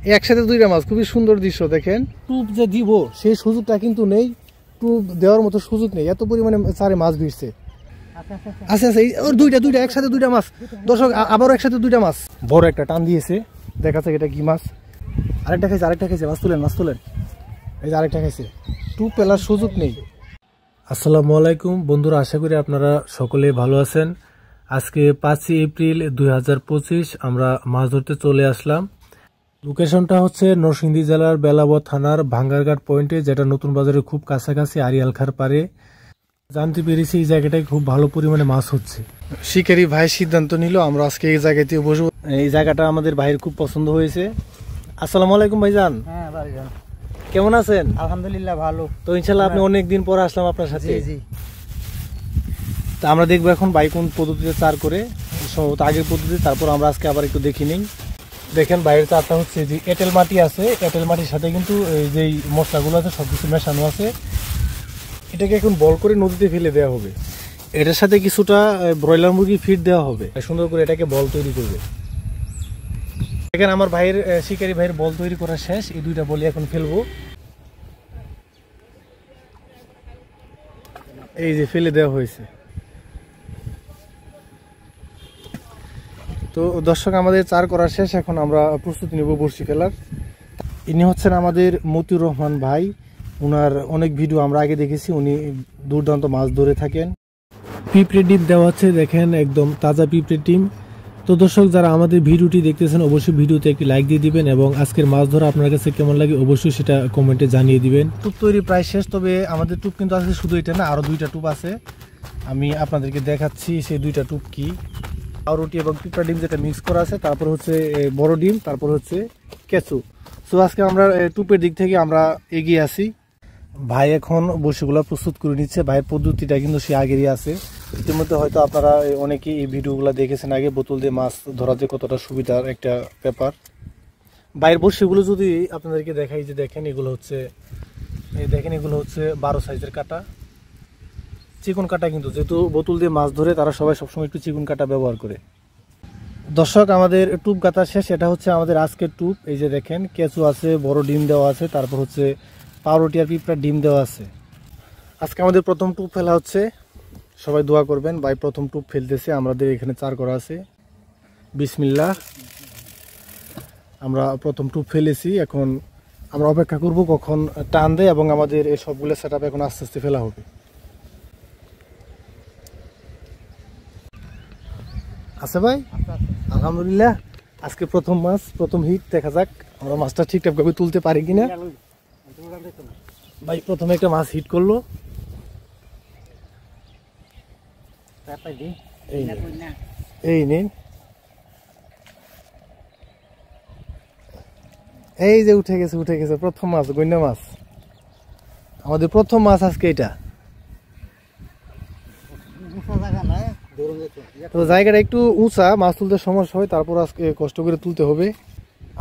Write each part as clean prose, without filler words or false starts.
একসাথে দুইটা মাছ, খুবই সুন্দর দৃশ্য দেখেন। টুপ যে দিব সেই সুযোগটা কিন্তু নেই, টুপ দেওয়ার মতো সুযোগ নেই, এত পরিমাণে চারে মাছ ভিড়ছে। আচ্ছা আচ্ছা, দুইটা একসাথে দুইটা মাছ। দর্শক আবারও একসাথে দুইটা মাছ, বড় একটা টান দিয়েছে, দেখা যাক এটা কি মাছ। আরেকটা খাইছে, মাছ তুলেন। এই যে আরেকটা খাইছে, টুপ পেলার সুযোগ নেই। আসসালামু আলাইকুম বন্ধুরা, আশা করি আপনারা সকলে ভালো আছেন। আজকে 5 এপ্রিল 2025 আমরা মাছ ধরতে চলে আসলাম। লোকেশনটা হচ্ছে নরসিংদী জেলার বেলাবর থানার ভাঙ্গারঘাট পয়েন্টে, যেটা নতুন বাজারের খুব কাছাকাছি আরিয়ালখার পারে। জানতে পেরেছি এই জায়গাটায় খুব ভালো পরিমাণে মাছ হচ্ছে। শিকারি ভাই সিদ্ধান্ত নিল আমরা আজকে এই জায়গাতে বসবো। এই জায়গাটা আমাদের ভাইয়ের খুব পছন্দ হয়েছে। আসসালামু আলাইকুম ভাইজান। হ্যাঁ ভাইজান, কেমন আছেন? আলহামদুলিল্লাহ ভালো। তো ইনশাল্লাহ আপনি অনেকদিন পর আসলাম আপনার সাথে। জি। তা আমরা দেখবো এখন ভাই কোন পদ্ধতিতে চার করে, সম্ভবত আগের পদ্ধতি, তারপর আমরা আজকে আবার একটু দেখি নেই। দেখেন বাইরের চারটা হচ্ছে যে এঁটেল মাটি আছে, এঁটেল মাটির সাথে কিন্তু এই যেই মশলাগুলো আছে সবকিছু মেশানো আছে। এটাকে এখন বল করে নদীতে ফেলে দেওয়া হবে। এটার সাথে কিছুটা ব্রয়লার মুরগি ফিড দেওয়া হবে, সুন্দর করে এটাকে বল তৈরি করবে। এখানে আমার ভাইয়ের শিকারি ভাইয়ের বল তৈরি করা শেষ, এই দুইটা বলই এখন ফেলবো। এই যে ফেলে দেওয়া হয়েছে। তো দর্শক আমাদের চার করা শেষ, এখন আমরা প্রস্তুতি নেব বড়শি ফেলার। ইনি হচ্ছেন আমাদের মতিউর রহমান ভাই, উনার অনেক ভিডিও আমরা আগে দেখেছি, উনি দুর্দান্ত মাছ ধরে থাকেন। পিঁপড়ে ডিম দেওয়া হচ্ছে, দেখেন একদম তাজা পিঁপড়ে ডিম। তো দর্শক যারা আমাদের ভিডিওটি দেখতেছেন অবশ্যই ভিডিওতে একটি লাইক দিয়ে দিবেন, এবং আজকের মাছ ধরা আপনার কাছে কেমন লাগে অবশ্যই সেটা কমেন্টে জানিয়ে দিবেন। টুপ তৈরি প্রায় শেষ, তবে আমাদের টুপ কিন্তু আছে শুধু এটা না, আরো দুইটা টুপ আছে, আমি আপনাদেরকে দেখাচ্ছি সেই দুইটা টুপ কি। পাউরুটি এবং পিঁপড়া ডিম যেটা মিক্স করা আছে, তারপর হচ্ছে বড় ডিম, তারপর হচ্ছে কেঁচু। সো আজকে আমরা টুপের দিক থেকে আমরা এগিয়ে আছি। ভাই এখন বড়শিগুলো প্রস্তুত করে নিচ্ছে, ভাইয়ের পদ্ধতিটা কিন্তু সে আগেরই আছে। ইতিমধ্যে হয়তো আপনারা অনেকেই এই ভিডিওগুলো দেখেছেন আগে, বোতল দিয়ে মাছ ধরাতে কতটা সুবিধার একটা ব্যাপার। ভাইয়ের বড়শিগুলো যদি আপনাদেরকে দেখাই, যে দেখেন এগুলো হচ্ছে 12 সাইজের কাটা, চিকন কাটা, কিন্তু যেহেতু বোতল দিয়ে মাছ ধরে তারা সবাই সবসময় একটু চিকন কাটা ব্যবহার করে। দর্শক আমাদের টুপ গাঁথা শেষ, এটা হচ্ছে আমাদের আজকের টুপ। এই যে দেখেন কেঁচু আছে, বড় ডিম দেওয়া আছে, তারপর হচ্ছে পাউরুটি আর পিঁপড়ার ডিম দেওয়া আছে। আজকে আমাদের প্রথম টুপ ফেলা হচ্ছে, সবাই দোয়া করবেন। ভাই প্রথম টুপ ফেলতেছে, আমাদের এখানে চার করা আছে। বিসমিল্লাহ, আমরা প্রথম টুপ ফেলেছি, এখন আমরা অপেক্ষা করব কখন টান দেয়, এবং আমাদের এই সবগুলো সেট আপ এখন আস্তে আস্তে ফেলা হবে। আছে ভাই, আলহামদুলিল্লাহ আজকে প্রথম মাছ, প্রথম হিট, দেখা যাক আমরা মাছটা ঠিকঠাক ভাবে তুলতে পারি কিনা। ভাই প্রথমে একটা মাছ হিট করলো, এই নিন, এই যে উঠে গেছে প্রথম মাছ, গইনা মাছ, আমাদের প্রথম মাছ আজকে এটা। তো জায়গাটা একটু উঁচা, মাছ তুলতে সমস্যা হয়, তারপর আজকে কষ্ট করে তুলতে হবে।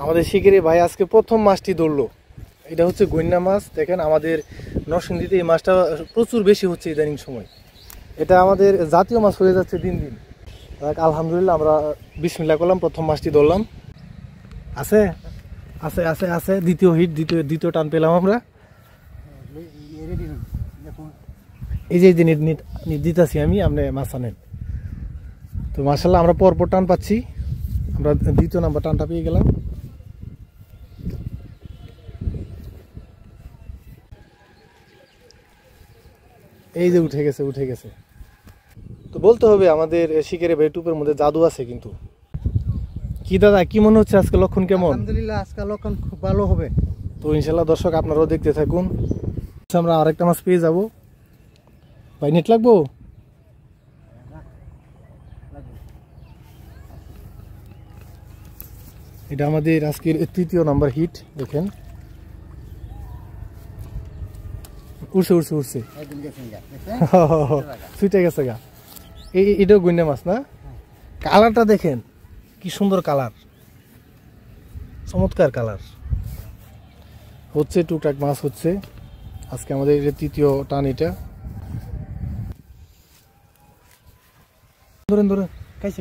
আমাদের শিকারি ভাই আজকে প্রথম মাছটি ধরলো, এটা হচ্ছে গইনা মাছ। দেখেন আমাদের নরসিংদীতে এই মাছটা প্রচুর বেশি হচ্ছে ইদানিং সময়, এটা আমাদের জাতীয় মাছ হয়ে যাচ্ছে দিন দিন। আলহামদুলিল্লাহ আমরা বিসমিল্লাহ করলাম, প্রথম মাছটি ধরলাম। আছে আছে আছে আছে দ্বিতীয় হিট, দ্বিতীয় টান পেলাম আমরা। এই যে দিতেছি আমি, আপনি মাছ আনেন। তো মাশাআল্লাহ আমরা পরপর টান পাচ্ছি, আমরা দ্বিতীয় নাম্বার টানটা পেয়ে গেলাম। এই যে উঠে গেছে। তো বলতে হবে আমাদের শিকারি ভাই টুপের মধ্যে জাদু আছে কিন্তু। কি দাদা, কি মনে হচ্ছে আজকে লক্ষণ কেমন? আলহামদুলিল্লাহ আজকে লক্ষণ খুব ভালো হবে। তো ইনশাল্লাহ দর্শক আপনারাও দেখতে থাকুন, আমরা আরেকটা মাছ পেয়ে যাব। ভাই নেট লাগবো? এটা আমাদের আজকের 3য় নাম্বার হিট। দেখেন উঠছে ছুটে গেছে গা। এটাও গইনা মাছ না? কালারটা দেখেন কি সুন্দর কালার, চমৎকার কালার। হচ্ছে টুকটাক মাছ হচ্ছে আজকে আমাদের 3য় টান। এটা ধরেন খাইছে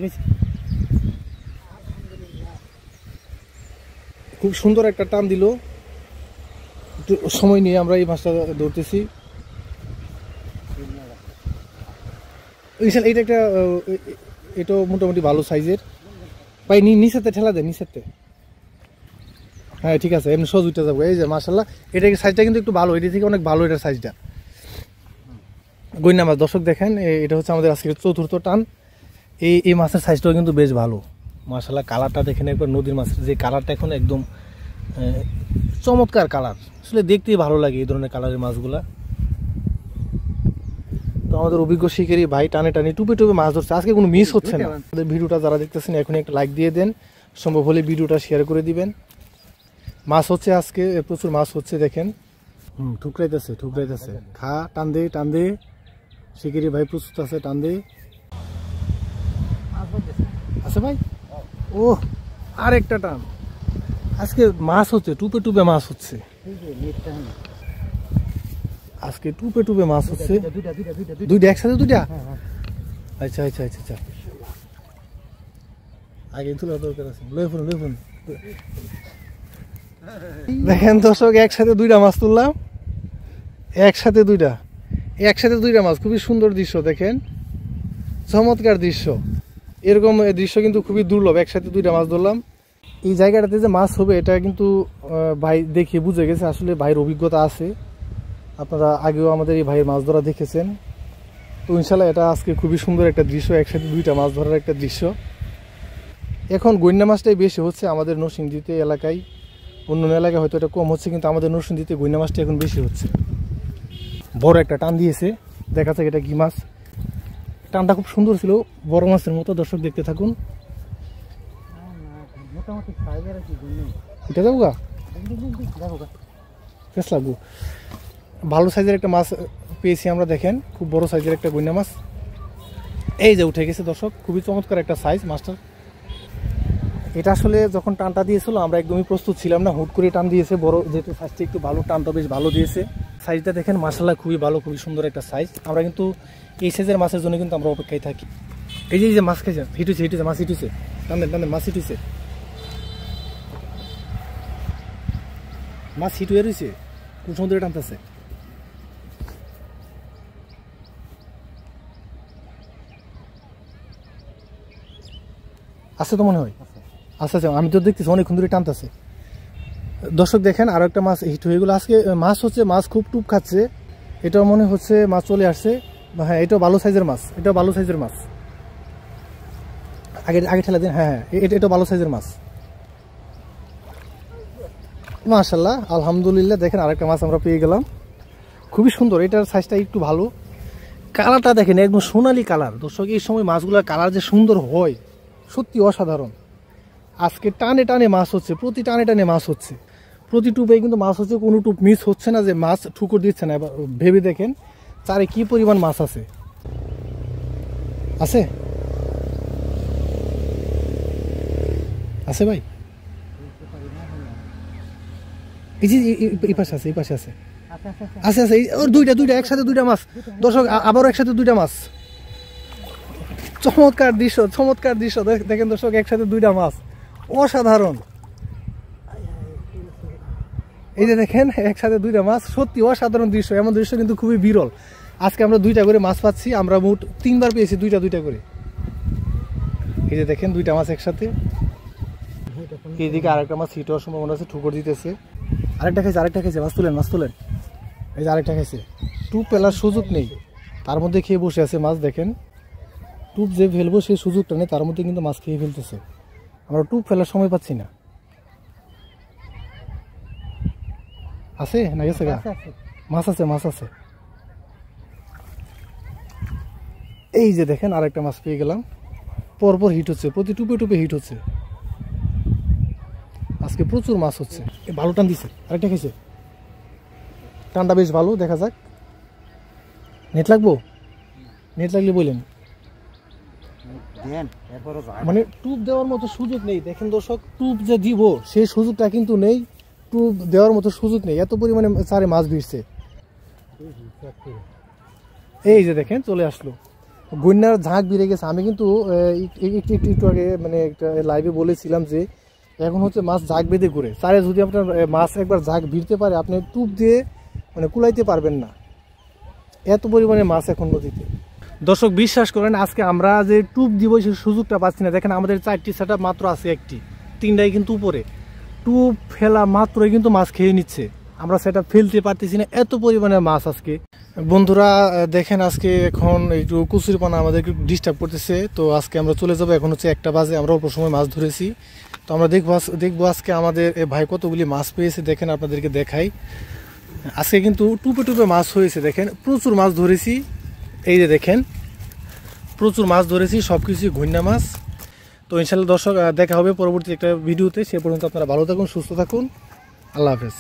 খুব সুন্দর একটা টান দিল। একটু সময় নিয়ে আমরা এই মাছটা ধরতেছি। এটা একটা এটাও মোটামুটি ভালো সাইজের ভাই। নিচেতে ঠেলা দেয়, নিচেতে। হ্যাঁ ঠিক আছে, এমনি সহজ উঠে যাবো। এই যে মাশাআল্লাহ, এটা সাইজটা কিন্তু একটু ভালো, এটা থেকে অনেক ভালো এটার সাইজটা। গইন্না মাছ দর্শক দেখেন, এটা হচ্ছে আমাদের আজকের চতুর্থ টান। এই মাছের সাইজটাও কিন্তু বেশ ভালো মাশাআল্লাহ। কালারটা দেখেন একবার, নদীর মাছের যে কালারটা এখন একদম চমৎকার কালার, আসলে দেখতেই ভালো লাগে এই ধরনের কালারের মাছগুলা। তো আমাদের অভিজ্ঞ শিকারী ভাই টানে টানে টুপে টুপে মাছ ধরছে, আজকে কোনো মিস হচ্ছে না। আমাদের ভিডিওটা যারা দেখতেছেন এখন একটা লাইক দিয়ে দেন, সম্ভব হলে ভিডিওটা শেয়ার করে দিবেন। মাছ হচ্ছে আজকে, প্রচুর মাছ হচ্ছে দেখেন। ঠুকরাইতেছে ঠুকরাইতেছে, খা টান দে টান দে। শিকারী ভাই প্রস্তুত আছে, টান দে। আছে ভাই, ও আর একটা টান। আজকে মাছ হচ্ছে, টুপে টুপে মাছ হচ্ছে আজকে, টুপে টুপে মাছ হচ্ছে। দুইটা একসাথে, দুইটা? আচ্ছা আচ্ছা আচ্ছা আচ্ছা, আগে তোলা দরকার আছে। লয়ে ফোন লয়ে ফোন। দেখেন দর্শক, একসাথে দুইটা মাছ তুললাম, একসাথে দুইটা মাছ। খুবই সুন্দর দৃশ্য দেখেন, চমৎকার দৃশ্য। এরকম দৃশ্য কিন্তু খুবই দুর্লভ, একসাথে দুইটা মাছ ধরলাম। এই জায়গাটাতে যে মাছ হবে এটা কিন্তু ভাই দেখে বুঝে গেছে, আসলে ভাইয়ের অভিজ্ঞতা আছে। আপনারা আগেও আমাদের এই ভাইয়ের মাছ ধরা দেখেছেন। তো ইনশাল্লাহ এটা আজকে খুবই সুন্দর একটা দৃশ্য, একসাথে দুইটা মাছ ধরার একটা দৃশ্য। এখন গইন্না মাছটাই বেশি হচ্ছে আমাদের নরসিংদীতে এলাকায়, অন্য এলাকায় হয়তো এটা কম হচ্ছে, কিন্তু আমাদের নরসিংদীতে গইন্না মাছটা এখন বেশি হচ্ছে। বড় একটা টান দিয়েছে, দেখা যাক এটা কি মাছ। টানটা খুব সুন্দর ছিল, বড় মাছের মতো। দর্শক দেখতে থাকুন। এটা যাবো গা, লাগবো। ভালো সাইজের একটা মাছ পেয়েছি আমরা, দেখেন খুব বড় সাইজের একটা গইন্না মাছ। এই যে উঠে গেছে দর্শক, খুবই চমৎকার একটা সাইজ মাছটার। এটা আসলে যখন টানটা দিয়েছিল আমরা একদমই প্রস্তুত ছিলাম না, হুট করে টান দিয়েছে। বড় যেহেতু সাইজটা একটু ভালো, টানটা বেশ ভালো দিয়েছে। সাইজটা দেখেন মাশাআল্লাহ, খুবই ভালো, খুবই সুন্দর একটা সাইজ। আমরা কিন্তু এই সাইজের মাছের জন্য কিন্তু আমরা অপেক্ষায় থাকি। এই যে মাছ খেয়েছে, হিটুছে হিটুছে, মাছ হিটুছে, টানদেন টানদেন, মাছ হিটুছে, মাছ হিট হয়ে রয়েছে, খুব সুন্দর টানতেছে। আছে তো মনে হয়, আচ্ছা আচ্ছা, আমি তো দেখতেছি অনেকক্ষণ ধরে টানতেছে। দর্শক দেখেন আরো একটা মাছ হিট হয়ে গেলো। আজকে মাছ হচ্ছে, মাছ খুব টুপ খাচ্ছে। এটাও মনে হচ্ছে মাছ চলে আসছে। হ্যাঁ, এটাও ভালো সাইজের মাছ, এটাও ভালো সাইজের মাছ। আগে আগে ঠেলা দিন। হ্যাঁ হ্যাঁ, এটাও ভালো সাইজের মাছ মাশাআল্লাহ, আলহামদুলিল্লাহ। দেখেন আরেকটা মাছ আমরা পেয়ে গেলাম, খুবই সুন্দর। এটার সাইজটা একটু ভালো, কালারটা দেখেন একদম সোনালি কালার। দর্শক এই সময় মাছগুলোর কালার যে সুন্দর হয়, সত্যি অসাধারণ। আজকে টানে টানে মাছ হচ্ছে, প্রতি টানে টানে মাছ হচ্ছে, প্রতি টুপে কিন্তু মাছ হচ্ছে, কোনো টুপ মিস হচ্ছে না যে মাছ ঠুকুর দিচ্ছে না। এবার ভেবে দেখেন চারে কি পরিমাণ মাছ আছে। আছে আছে ভাই, এই যে এই পাশে আছে, এই পাশে আছে, আছে আছে, ওর দুইটা একসাথে দুইটা মাছ। দর্শক আবারও একসাথে দুইটা মাছ, চমৎকার দৃশ্য, চমৎকার দৃশ্য। দেখেন দর্শক, একসাথে দুইটা মাছ, অসাধারণ। এই যে দেখেন একসাথে দুইটা মাছ, সত্যি অসাধারণ দৃশ্য। এমন দৃশ্য কিন্তু খুবই বিরল। আজকে আমরা দুইটা করে মাছ পাচ্ছি, আমরা মোট 3 বার পেয়েছি দুইটা করে। এই যে দেখেন দুইটা মাছ একসাথে। এইদিকে আরেকটা মাছ হিট হওয়ার সম্ভাবনা আছে, ঠুকর দিতেছে। আরেকটা খাইছে, মাছ তুলেন। এই যে আরেকটা খাইছে। টুপ ফেলার সুযোগ নেই, তার মধ্যে খেয়ে বসে আছে মাছ। দেখেন টুপ যে ফেলবো সেই সুযোগটা নেই, তার মধ্যে কিন্তু মাছ খেয়ে ফেলতেছে। আমরা টুপ ফেলার সময় পাচ্ছি না। আছে না গেছে গা? মাছ আছে। এই যে দেখেন আরেকটা মাছ পেয়ে গেলাম, পরপর হিট হচ্ছে, প্রতি টুপে টুপে হিট হচ্ছে। আজকে প্রচুর মাছ হচ্ছে। ভালো টান দিছে, আরেকটা খেয়েছে, টানটা বেশ ভালো। দেখা যাক, নেট লাগবো, নেট লাগলে বললেন। মানে টুপ দেওয়ার মতো সুযোগ নেই। দেখেন দর্শক, টুপ যে দিব সেই সুযোগটা কিন্তু নেই, টুপ দেওয়ার মতো সুযোগ নেই, এত পরিমাণে চারে মাছ ভিড়ছে। এই যে দেখেন চলে আসলো, গইন্নার ঝাঁক বেড়ে গেছে। আমি কিন্তু একটু আগে মানে একটা লাইভে বলেছিলাম যে এখন হচ্ছে মাছ ঝাঁক বেঁধে ঘুরে। চারে যদি আপনার মাছ একবার ঝাঁক ভিড়তে পারে, আপনি টুপ দিয়ে মানে কুলাইতে পারবেন না, এত পরিমাণে মাছ এখন নদীতে। দর্শক বিশ্বাস করেন, আজকে আমরা যে টুপ দিব সেই সুযোগটা পাচ্ছি না। দেখেন আমাদের 4টি সেট মাত্র আছে, 1টি, 3টাই কিন্তু উপরে। টুপ ফেলা মাত্রই কিন্তু মাছ খেয়ে নিচ্ছে, আমরা সেটা ফেলতে পারতেছি না, এত পরিমাণে মাছ আজকে। বন্ধুরা দেখেন আজকে এখন একটু কচুরিপানা আমাদের একটু ডিস্টার্ব করতেছে, তো আজকে আমরা চলে যাবো। এখন হচ্ছে 1টা বাজে, আমরা অল্প সময় মাছ ধরেছি, তো আমরা দেখবো আজকে আমাদের ভাই কতগুলি মাছ পেয়েছে। দেখেন আপনাদেরকে দেখাই, আজকে কিন্তু টুপে টুপে মাছ হয়েছে। দেখেন প্রচুর মাছ ধরেছি, এই যে দেখেন প্রচুর মাছ ধরেছি, সব কিছু ঘুন্না মাছ। তো ইনশাল্লাহ দর্শক দেখা হবে পরবর্তী একটা ভিডিওতে। সে পর্যন্ত আপনারা ভালো থাকুন, সুস্থ থাকুন, আল্লাহ হাফেজ।